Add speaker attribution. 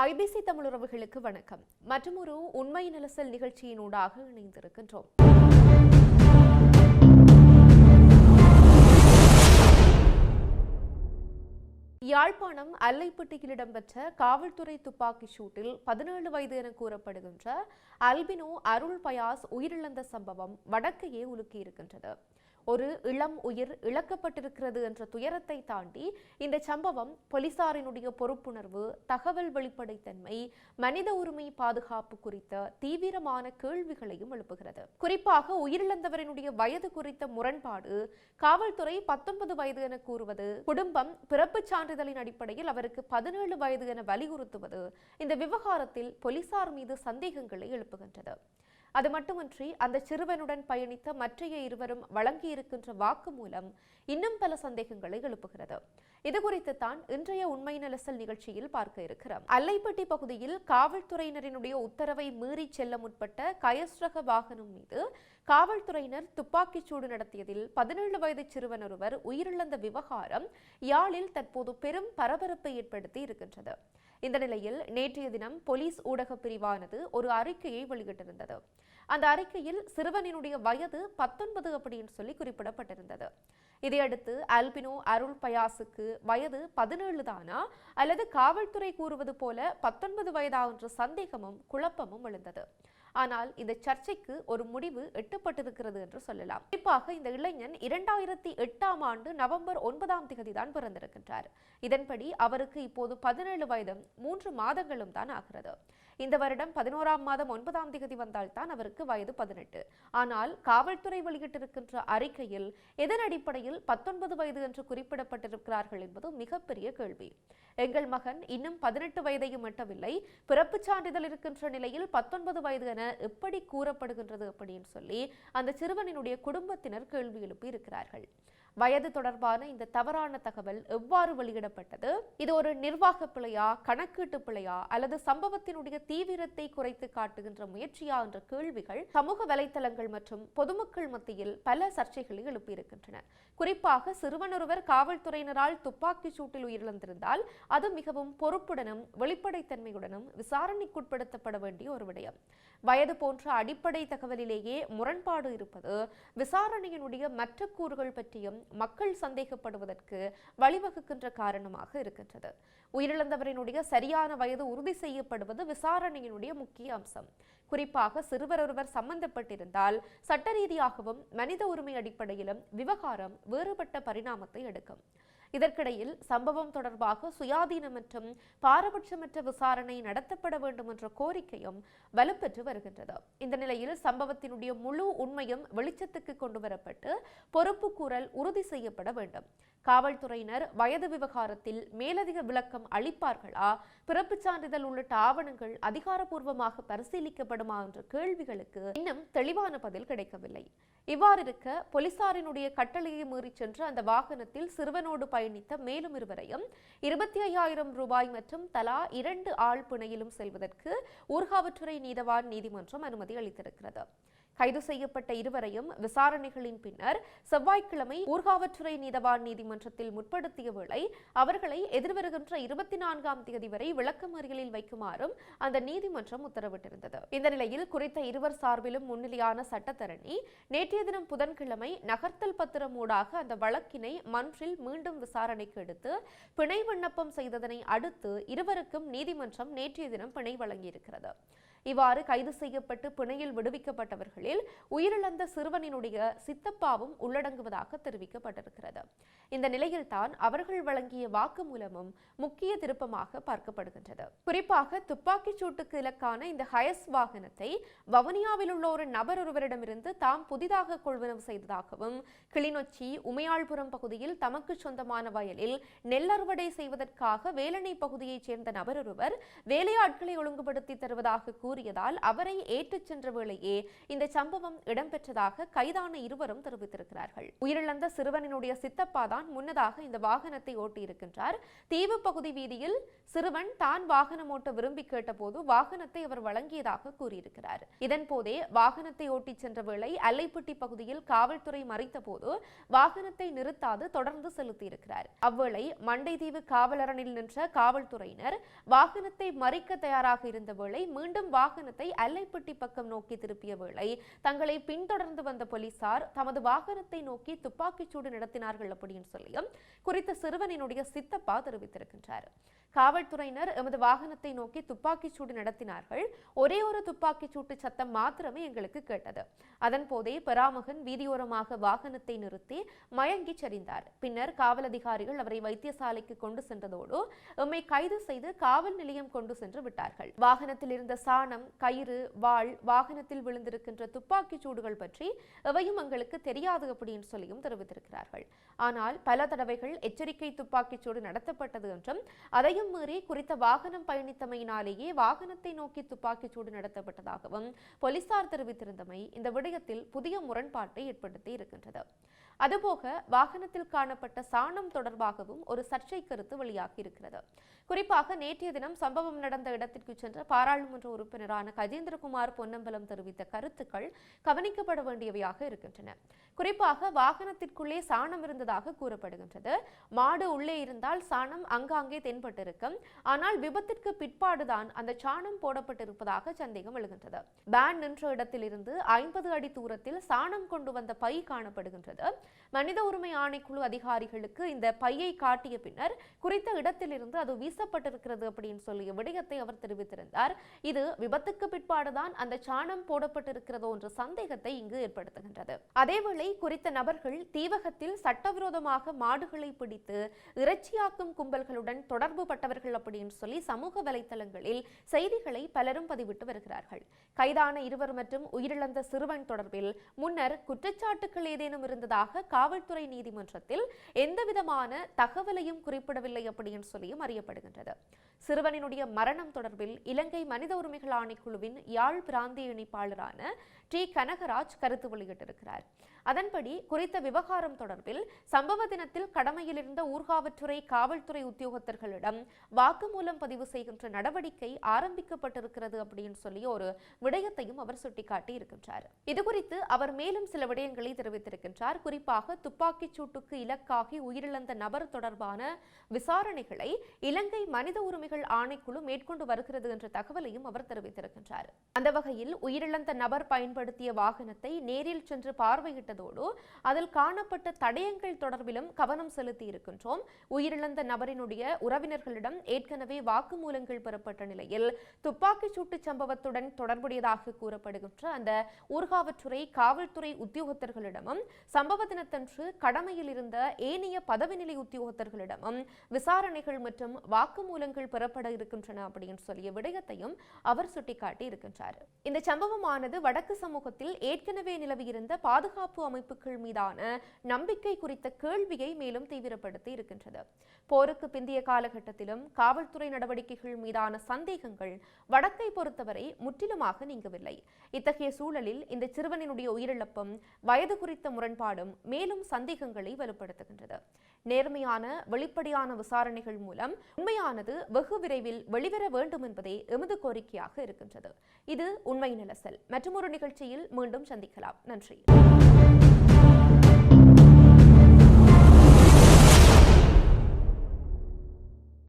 Speaker 1: IBC தமிழுறவுகளுக்கு வணக்கம். மற்றொரு உண்மை நலசல் நிகழ்ச்சியினூடாக இணைந்திருக்கின்றோம். யாழ்ப்பாணம் அல்லைப்பட்டியில் இடம்பெற்ற காவல்துறை துப்பாக்கி சூட்டில் 17 வயது என கூறப்படுகின்ற அல்பினோ அருள் பயாஸ் உயிரிழந்த சம்பவம் வடக்கையே உலுக்கியிருக்கின்றது. ஒரு இளம் உயிர் இழக்கப்பட்டிருக்கிறது என்ற துயரத்தை தாண்டி இந்த சம்பவம் போலீசாரினுடைய பொறுப்புணர்வு, தகவல் வெளிப்படைத்தன்மை, மனித உரிமை பாதுகாப்பு குறித்த தீவிரமான கேள்விகளையும் எழுப்புகிறது. குறிப்பாக உயிரிழந்தவரினுடைய வயது குறித்த முரண்பாடு, காவல்துறை 19 வயது என கூறுவது, குடும்பம் பிறப்புச் சான்றிதழின் அடிப்படையில் அவருக்கு 17 வயது என வலியுறுத்துவது இந்த விவகாரத்தில் போலீசார் மீது சந்தேகங்களை எழுப்புகின்றது. அது மட்டுமன்றி அந்த சிறுவனுடன் பயணித்த மற்றைய இருவரும் வழங்கியிருக்கின்ற வாக்குமூலம் இன்னும் பல சந்தேகங்களை எழுப்புகிறது. இது குறித்து தான் இன்றைய உண்மை நலசல் நிகழ்ச்சியில் பார்க்க இருக்கிறோம். அல்லைப்பட்டி பகுதியில் காவல்துறையினரினுடைய உத்தரவை மீறி செல்ல முற்பட்ட கயஸ்ரக வாகனம் மீது காவல்துறையினர் துப்பாக்கிச்சூடு நடத்தியதில் 17 வயது சிறுவன் ஒருவர் உயிரிழந்த விவகாரம் யாழில் தற்போது பெரும் பரபரப்பை ஏற்படுத்தி இருக்கின்றது. இந்த நிலையில் நேற்றைய தினம் போலீஸ் ஊடக பிரிவானது ஒரு அறிக்கையை வெளியிட்டிருந்தது. அந்த அறிக்கையில் சிறுவனினுடைய வயது 19 அப்படின்னு சொல்லி குறிப்பிடப்பட்டிருந்தது. இதையடுத்து அல்பினோ அருள் பயாசுக்கு வயது 17 தானா அல்லது காவல்துறை கூறுவது போல 19 வயதா என்ற சந்தேகமும் குழப்பமும் எழுந்தது. ஆனால் இந்த சர்ச்சைக்கு ஒரு முடிவு எட்டப்பட்டிருக்கிறது என்று சொல்லலாம். குறிப்பாக இந்த இளைஞன் 2008ஆம் ஆண்டு நவம்பர் 9ஆம் தேதி தான் பிறந்திருக்கின்றார். இதன்படி அவருக்கு இப்போது 17 வயதும் 3 மாதங்களும் தான் ஆகிறது. இந்த வருடம் 11ஆம் மாதம் 9ஆம் தேதி வந்தால்தான் அவருக்கு வயது 18. ஆனால் காவல்துறை வெளியிட்டிருக்கின்ற அறிக்கையில் எதன் அடிப்படையில் 19 வயது என்று குறிப்பிடப்பட்டிருக்கிறார்கள் என்பது மிகப்பெரிய கேள்வி. எங்கள் மகன் இன்னும் 18 வயதையும் எட்டவில்லை, பிறப்புச் சான்றிதழ் இருக்கின்ற நிலையில் 19 வயது என எப்படி கூறப்படுகின்றது அப்படின்னு சொல்லி அந்த சிறுவனினுடைய குடும்பத்தினர் கேள்வி எழுப்பி இருக்கிறார்கள். வயது தொடர்பான இந்த தவறான தகவல் எவ்வாறு வெளியிடப்பட்டது? இது ஒரு நிர்வாக பிழையா, கணக்கீட்டு பிழையா, அல்லது சம்பவத்தினுடைய தீவிரத்தை குறைத்து காட்டுகின்ற முயற்சியா என்ற கேள்விகள் சமூக வலைத்தளங்கள் மற்றும் பொதுமக்கள் மத்தியில் பல சர்ச்சைகளை எழுப்பியிருக்கின்றன. குறிப்பாக சிறுவனொருவர் காவல்துறையினரால் துப்பாக்கி சூட்டில் உயிரிழந்திருந்தால் அது மிகவும் பொறுப்புடனும் வெளிப்படைத்தன்மையுடனும் விசாரணைக்குட்படுத்தப்பட வேண்டிய ஒரு விடயம். வயது போன்ற அடிப்படை தகவலிலேயே முரண்பாடு இருப்பது விசாரணையினுடைய மற்ற கூறுகள் பற்றியும் மக்கள் சந்தேகப்படுவதற்கு வழிவகுக்கின்ற காரணமாக இருக்கின்றது. உயிரிழந்தவரினுடைய சரியான வயது உறுதி செய்யப்படுவது விசாரணையினுடைய முக்கிய அம்சம். குறிப்பாக சிறுவர் ஒருவர் சம்பந்தப்பட்டிருந்தால் சட்ட ரீதியாகவும் மனித உரிமை அடிப்படையிலும் விவகாரம் வேறுபட்ட பரிணாமத்தை எடுக்கும். இதற்கிடையில் சம்பவம் தொடர்பாக சுயாதீன மற்றும் பாரபட்சமற்ற விசாரணை நடத்தப்பட வேண்டும் என்ற கோரிக்கையும் வலுப்பெற்று வருகின்றது. இந்த நிலையில் சம்பவத்தினுடைய முழு உண்மையும் வெளிச்சத்துக்கு கொண்டு வரப்பட்டு பொறுப்பு கூறல் உறுதி செய்யப்பட வேண்டும். காவல்துறையினர் வயது விவகாரத்தில் மேலதிக விளக்கம் அளிப்பார்களா, பிறப்புச் சான்றிதழ் உள்ளிட்ட ஆவணங்கள் அதிகாரப்பூர்வமாக பரிசீலிக்கப்படுமா என்ற கேள்விகளுக்கு இன்னும் தெளிவான பதில் கிடைக்கவில்லை. இவ்வாறு இருக்க போலீசாரினுடைய கட்டளையை மீறி சென்று அந்த வாகனத்தில் சிறுவனோடு பயணித்த மேலும் இருவரையும் 25,000 ரூபாய் மற்றும் தலா 2 ஆள் பிணையிலும் செல்வதற்கு ஊர்காவற்றுறை நீதவான் நீதிமன்றம் அனுமதி அளித்திருக்கிறது. கைது செய்யப்பட்ட இருவரையும் விசாரணைகளின் பின்னர் செவ்வாய்க்கிழமை ஊர்காவற்றுறை நீதவான் நீதிமன்றத்தில் முற்படுத்திய வேளை அவர்களை எதிர்வருகின்ற 24ஆம் தேதி வரை விளக்கமறியலில் வைக்குமாறும் அந்த நீதிமன்றம் உத்தரவிட்டிருந்தது. இந்த நிலையில் குறித்த இருவர் சார்பிலும் முன்னிலையான சட்டத்தரணி நேற்றைய தினம் புதன்கிழமை நகர்த்தல் பத்திரம் ஊடாக அந்த வழக்கினை மன்றில் மீண்டும் விசாரணைக்கு எடுத்து பிணை விண்ணப்பம் செய்ததனை அடுத்து இருவருக்கும் நீதிமன்றம் நேற்றைய தினம் பிணை வழங்கியிருக்கிறது. இவ்வாறு கைது செய்யப்பட்டு பிணையில் விடுவிக்கப்பட்டவர்களில் உயிரிழந்த சிறுவனினுடைய சித்தப்பாவும் உள்ளடங்குவதாக தெரிவிக்கப்பட்டிருக்கிறது. இந்த நிலையில்தான் அவர்கள் வழங்கிய வாக்குமூலமும் முக்கிய திருப்பமாக பார்க்கப்படுகின்றது. குறிப்பாக துப்பாக்கிச் சூட்டுக்கு இலக்கான இந்த ஹயஸ் வாகனத்தை வவுனியாவில் உள்ள ஒரு நபர் ஒருவரிடமிருந்து தாம் புதிதாக கொள்வனவு செய்ததாகவும், கிளிநொச்சி உமையாள்புரம் பகுதியில் தமக்கு சொந்தமான வயலில் நெல் அறுவடை செய்வதற்காக வேலணை பகுதியைச் சேர்ந்த நபர் ஒருவர் வேலையாட்களை ஒழுங்குபடுத்தி தருவதாக கூறியதால் அவரை ஏற்றுச் சென்ற வேளையே இந்த சம்பவம் இடம்பெற்றதாக கைதான இருவரும் தெரிவித்திருக்கிறார்கள். உயிரிழந்த சிறுவனினுடைய சித்தப்பா தான் முன்னதாக இந்த வாகனத்தை ஓட்டியிருக்கின்றார். தீவு பகுதி வீதியில் சிறுவன் தான் வாகனம் ஓட்ட விரும்பி கேட்டபோது வாகனத்தை அவர் வழங்கியதாக கூறியிருக்கிறார். இதன் போதே வாகனத்தை ஓட்டிச் சென்ற வேளை அல்லைப்பட்டி பகுதியில் காவல்துறை மறித்த போது வாகனத்தை நிறுத்தாது தொடர்ந்து செலுத்தியிருக்கிறார். அவ்வேளை மண்டைதீவு காவலரணில் நின்ற காவல்துறையினர் வாகனத்தை மறிக்க தயாராக இருந்த வேளை மீண்டும் வாகனத்தை அல்லைப்பட்டி பக்கம் நோக்கி திருப்பிய வேளை தங்களை பின்தொடர்ந்து வந்த போலீசார் தமது வாகனத்தை நோக்கி துப்பாக்கிச்சூடு நடத்தினார்கள் அப்படின்னு சொல்லியும் குறித்த சிறுவனினுடைய சித்தப்பா தெரிவித்திருக்கின்றார். காவல்துறையினர் எமது வாகனத்தை நோக்கி துப்பாக்கிச்சூடு நடத்தினார்கள். ஒரே ஒரு துப்பாக்கிச்சூட்டு சத்தம் மாத்திரமே எங்களுக்கு கேட்டது. அதன் போதே பெராமகன் வீதியோரமாக வாகனத்தை நிறுத்தி மயங்கி சரிந்தார். பின்னர் காவல் அதிகாரிகள் அவரை வைத்தியசாலைக்கு கொண்டு சென்றதோடு எம்மை கைது செய்து காவல் நிலையம் கொண்டு சென்று விட்டார்கள். வாகனத்தில் இருந்த சாணம், கயிறு, வாள், வாகனத்தில் விழுந்திருக்கின்ற துப்பாக்கிச் சூடுகள் பற்றி எவையும் எங்களுக்கு தெரியாது அப்படின்னு சொல்லியும் தெரிவித்திருக்கிறார்கள். ஆனால் பல தடவைகள் எச்சரிக்கை துப்பாக்கிச் சூடு நடத்தப்பட்டது என்றும் அதையும் மீறி குறித்த வாகனம் பயணித்தமையினாலேயே வாகனத்தை நோக்கி துப்பாக்கிச் சூடு நடத்தப்பட்டதாகவும் போலீசார் தெரிவித்திருந்தமை இந்த விடயத்தில் புதிய முரண்பாட்டை ஏற்படுத்தி இருக்கின்றது. அதுபோக வாகனத்தில் காணப்பட்ட சாணம் தொடர்பாகவும் ஒரு சர்ச்சை கருத்து வெளியாகி இருக்கிறது. குறிப்பாக நேற்றைய தினம் சம்பவம் நடந்த இடத்திற்கு சென்ற பாராளுமன்ற உறுப்பினரான கஜேந்திரகுமார் பொன்னம்பலம் தெரிவித்த கருத்துக்கள் கவனிக்கப்பட வேண்டியவையாக இருக்கின்றன. குறிப்பாக வாகனத்திற்குள்ளே சாணம் இருந்ததாக கூறப்படுகின்றது. மாடு உள்ளே இருந்தால் சாணம் அங்காங்கே தென்பட்டிருக்கும். ஆனால் விபத்திற்கு பிற்பாடுதான் அந்த சாணம் போடப்பட்டிருப்பதாக சந்தேகம் எழுகின்றது. பேன் நின்ற இடத்தில் இருந்து 50 அடி தூரத்தில் சாணம் கொண்டு வந்த பை காணப்படுகின்றது. மனித உரிமை ஆணைக்குழு அதிகாரிகளுக்கு இந்த பையை காட்டிய பின்னர் குறித்த இடத்திலிருந்து அது வீசப்பட்டிருக்கிறது அப்படின்னு சொல்லிய விடயத்தை அவர் தெரிவித்திருந்தார். இது விபத்துக்கு பிற்பாடுதான் அந்த சாணம் போடப்பட்டிருக்கிறதோ என்ற சந்தேகத்தை இங்கு ஏற்படுத்துகின்றது. அதேவேளை குறித்த நபர்கள் தீவகத்தில் சட்டவிரோதமாக மாடுகளை பிடித்து இறைச்சியாக்கும் கும்பல்களுடன் தொடர்பு பட்டவர்கள் அப்படின்னு சொல்லி சமூக வலைதளங்களில் செய்திகளை பலரும் பதிவிட்டு வருகிறார்கள். கைதான இருவர் மற்றும் உயிரிழந்த சிறுவன் தொடர்பில் முன்னர் குற்றச்சாட்டுகள் ஏதேனும் இருந்ததாக காவல்துறை நீதிமன்றத்தில் எந்தவிதமான தகவலையும் குறிப்பிடவில்லை அப்படின்னு சொல்லியும் அறியப்படுகின்றது. சிறுவனினுடைய மரணம் தொடர்பில் இலங்கை மனித உரிமைகள் ஆணைக்குழுவின் யாழ் பிராந்திய இணைப்பாளரான டி கனகராஜ் கருத்து வெளியிட்டிருக்கிறார். அதன்படி குறித்த விவகாரம் தொடர்பில் சம்பவ தினத்தில் கடமையில் இருந்த ஊர்காவற்றுறை காவல்துறை உத்தியோகத்தர்களிடம் வாக்குமூலம் பதிவு செய்கின்ற நடவடிக்கை ஆரம்பிக்கப்பட்டிருக்கிறது அப்படின்னு சொல்லி ஒரு விடயத்தையும் அவர் சுட்டிக்காட்டி இருக்கின்றார். இதுகுறித்து அவர் மேலும் சில விடயங்களை தெரிவித்திருக்கின்றார். குறிப்பாக துப்பாக்கிச் சூட்டுக்கு இலக்காகி உயிரிழந்த நபர் தொடர்பான விசாரணைகளை இலங்கை மனித உரிமைகள் ஆணைக்குழு மேற்கொண்டு வருகிறது என்ற தகவலையும் அவர் தெரிவித்திருக்கின்றார். அந்த வகையில் உயிரிழந்த நபர் பயன்படுத்திய வாகனத்தை நேரில் சென்று பார்வையிட்டதோடு அதில் காணப்பட்ட தடயங்கள் தொடர்பிலும் கவனம் செலுத்தி இருக்கின்றோம். உயிரிழந்த நபரினுடைய உறவினர்களிடம் ஏற்கனவே வாக்குமூலங்கள் பெறப்பட்ட நிலையில் துப்பாக்கிச் சூட்டு சம்பவத்துடன் தொடர்புடையதாக கூறப்படுகின்ற அந்த ஊர்காவற்றுறை காவல்துறை உத்தியோகத்தர்களிடமும் சம்பவ தினத்தன்று கடமையில் இருந்த ஏனைய பதவிநிலை உத்தியோகத்தர்களிடமும் விசாரணைகள் மற்றும் வாக்குமூலங்கள் பெறப்பட இருக்கின்றன அப்படின்னு சொல்லிய விடயத்தையும் அவர் சுட்டிக்காட்டி இருக்கின்றார். இந்த சம்பவமானது வடக்கு சமூகத்தில் ஏற்கனவே நிலவியிருந்த பாதுகாப்பு அமைப்புகள் மீதான நம்பிக்கை குறித்த கேள்வியை மேலும் தீவிரப்படுத்தி இருக்கின்றது. போருக்கு பிந்திய காலகட்டத்திலும் காவல்துறை நடவடிக்கைகள் மீதான சந்தேகங்கள் வடக்கை பொறுத்தவரை முற்றிலுமாக நீங்கவில்லை. இத்தகைய சூழலில் இந்த சிறுவனினுடைய உயிரிழப்பும் வயது குறித்த முரண்பாடும் மேலும் சந்தேகங்களை வலுப்படுத்துகின்றது. நேர்மையான வெளிப்படையான விசாரணைகள் மூலம் உண்மையானது வெகு விரைவில் வெளிவர வேண்டும் என்பதே எமது கோரிக்கையாக இருக்கின்றது. இது உண்மை நிலசல். மற்றொரு நிகழ்ச்சியில் மீண்டும் சந்திக்கலாம். நன்றி.